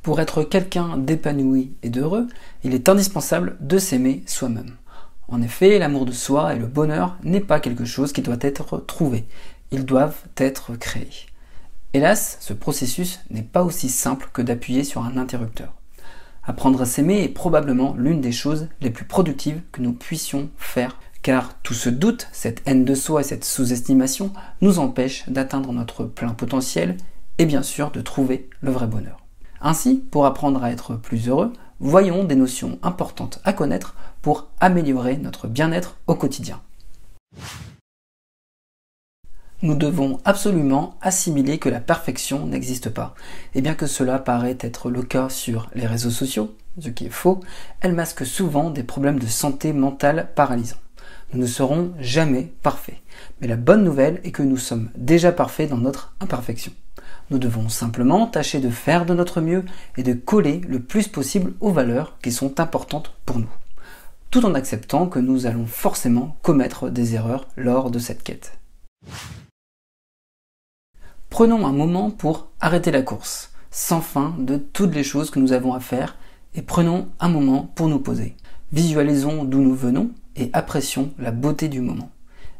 Pour être quelqu'un d'épanoui et d'heureux, il est indispensable de s'aimer soi-même. En effet, l'amour de soi et le bonheur n'est pas quelque chose qui doit être trouvé, ils doivent être créés. Hélas, ce processus n'est pas aussi simple que d'appuyer sur un interrupteur. Apprendre à s'aimer est probablement l'une des choses les plus productives que nous puissions faire, car tout ce doute, cette haine de soi et cette sous-estimation nous empêchent d'atteindre notre plein potentiel et bien sûr de trouver le vrai bonheur. Ainsi, pour apprendre à être plus heureux, voyons des notions importantes à connaître pour améliorer notre bien-être au quotidien. Nous devons absolument assimiler que la perfection n'existe pas. Et bien que cela paraît être le cas sur les réseaux sociaux, ce qui est faux, elle masque souvent des problèmes de santé mentale paralysants. Nous ne serons jamais parfaits. Mais la bonne nouvelle est que nous sommes déjà parfaits dans notre imperfection. Nous devons simplement tâcher de faire de notre mieux et de coller le plus possible aux valeurs qui sont importantes pour nous, tout en acceptant que nous allons forcément commettre des erreurs lors de cette quête. Prenons un moment pour arrêter la course, sans fin de toutes les choses que nous avons à faire, et prenons un moment pour nous poser. Visualisons d'où nous venons et apprécions la beauté du moment.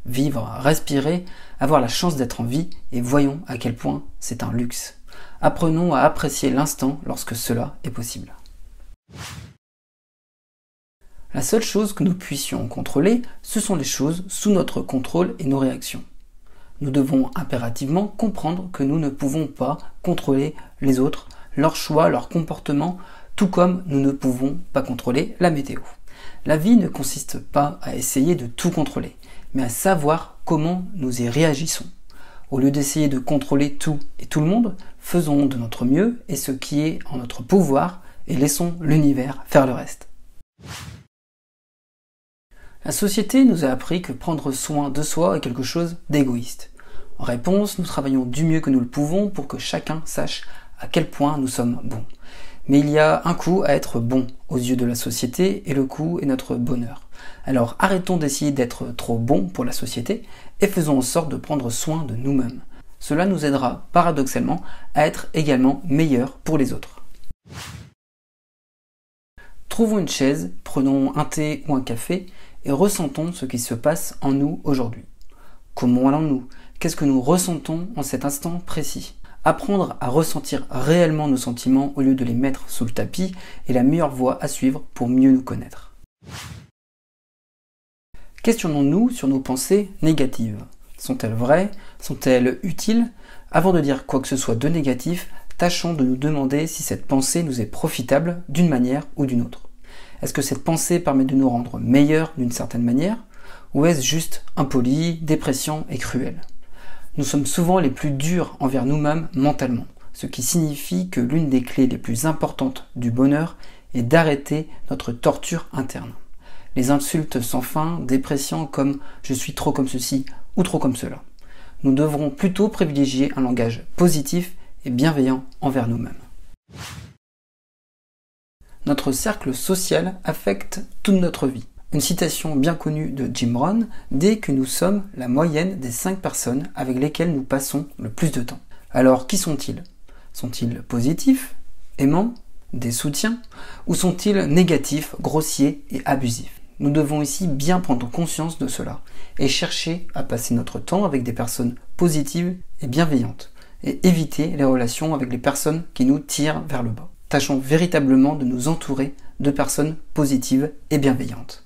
Vivre, respirer, avoir la chance d'être en vie, et voyons à quel point c'est un luxe. Apprenons à apprécier l'instant lorsque cela est possible. La seule chose que nous puissions contrôler, ce sont les choses sous notre contrôle et nos réactions. Nous devons impérativement comprendre que nous ne pouvons pas contrôler les autres, leurs choix, leurs comportements, tout comme nous ne pouvons pas contrôler la météo. La vie ne consiste pas à essayer de tout contrôler, mais à savoir comment nous y réagissons. Au lieu d'essayer de contrôler tout et tout le monde, faisons de notre mieux et ce qui est en notre pouvoir et laissons l'univers faire le reste. La société nous a appris que prendre soin de soi est quelque chose d'égoïste. En réponse, nous travaillons du mieux que nous le pouvons pour que chacun sache à quel point nous sommes bons. Mais il y a un coût à être bon aux yeux de la société et le coût est notre bonheur. Alors arrêtons d'essayer d'être trop bons pour la société et faisons en sorte de prendre soin de nous-mêmes. Cela nous aidera paradoxalement à être également meilleurs pour les autres. Trouvons une chaise, prenons un thé ou un café et ressentons ce qui se passe en nous aujourd'hui. Comment allons-nous? Qu'est-ce que nous ressentons en cet instant précis? Apprendre à ressentir réellement nos sentiments au lieu de les mettre sous le tapis est la meilleure voie à suivre pour mieux nous connaître. Questionnons-nous sur nos pensées négatives. Sont-elles vraies? Sont-elles utiles? Avant de dire quoi que ce soit de négatif, tâchons de nous demander si cette pensée nous est profitable d'une manière ou d'une autre. Est-ce que cette pensée permet de nous rendre meilleurs d'une certaine manière? Ou est-ce juste impoli, dépréciant et cruel? Nous sommes souvent les plus durs envers nous-mêmes mentalement, ce qui signifie que l'une des clés les plus importantes du bonheur est d'arrêter notre torture interne. Les insultes sans fin, dépréciants comme « je suis trop comme ceci » ou « trop comme cela ». Nous devrons plutôt privilégier un langage positif et bienveillant envers nous-mêmes. Notre cercle social affecte toute notre vie. Une citation bien connue de Jim Rohn dit que nous sommes la moyenne des 5 personnes avec lesquelles nous passons le plus de temps. Alors qui sont-ils? Sont-ils positifs, aimants, des soutiens, ou sont-ils négatifs, grossiers et abusifs? Nous devons ici bien prendre conscience de cela et chercher à passer notre temps avec des personnes positives et bienveillantes et éviter les relations avec les personnes qui nous tirent vers le bas. Tâchons véritablement de nous entourer de personnes positives et bienveillantes.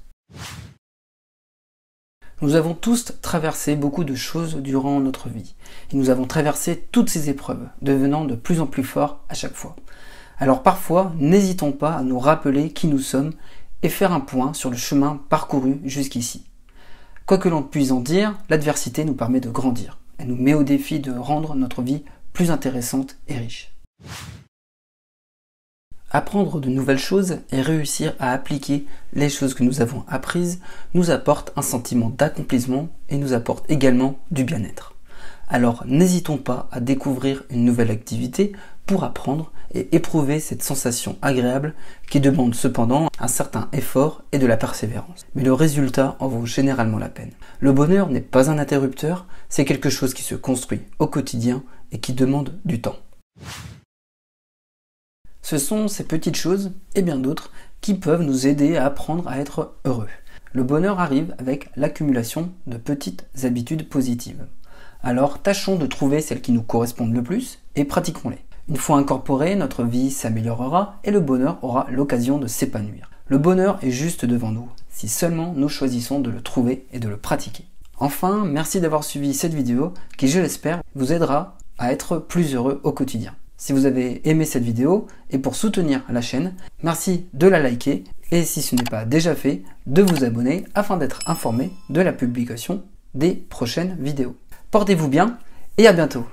Nous avons tous traversé beaucoup de choses durant notre vie et nous avons traversé toutes ces épreuves, devenant de plus en plus forts à chaque fois. Alors parfois, n'hésitons pas à nous rappeler qui nous sommes et faire un point sur le chemin parcouru jusqu'ici. Quoi que l'on puisse en dire, l'adversité nous permet de grandir. Elle nous met au défi de rendre notre vie plus intéressante et riche. Apprendre de nouvelles choses et réussir à appliquer les choses que nous avons apprises nous apporte un sentiment d'accomplissement et nous apporte également du bien-être. Alors n'hésitons pas à découvrir une nouvelle activité pour apprendre et éprouver cette sensation agréable qui demande cependant un certain effort et de la persévérance. Mais le résultat en vaut généralement la peine. Le bonheur n'est pas un interrupteur, c'est quelque chose qui se construit au quotidien et qui demande du temps. Ce sont ces petites choses, et bien d'autres, qui peuvent nous aider à apprendre à être heureux. Le bonheur arrive avec l'accumulation de petites habitudes positives. Alors tâchons de trouver celles qui nous correspondent le plus et pratiquons-les. Une fois incorporées, notre vie s'améliorera et le bonheur aura l'occasion de s'épanouir. Le bonheur est juste devant nous, si seulement nous choisissons de le trouver et de le pratiquer. Enfin, merci d'avoir suivi cette vidéo qui, je l'espère, vous aidera à être plus heureux au quotidien. Si vous avez aimé cette vidéo et pour soutenir la chaîne, merci de la liker et si ce n'est pas déjà fait, de vous abonner afin d'être informé de la publication des prochaines vidéos. Portez-vous bien et à bientôt.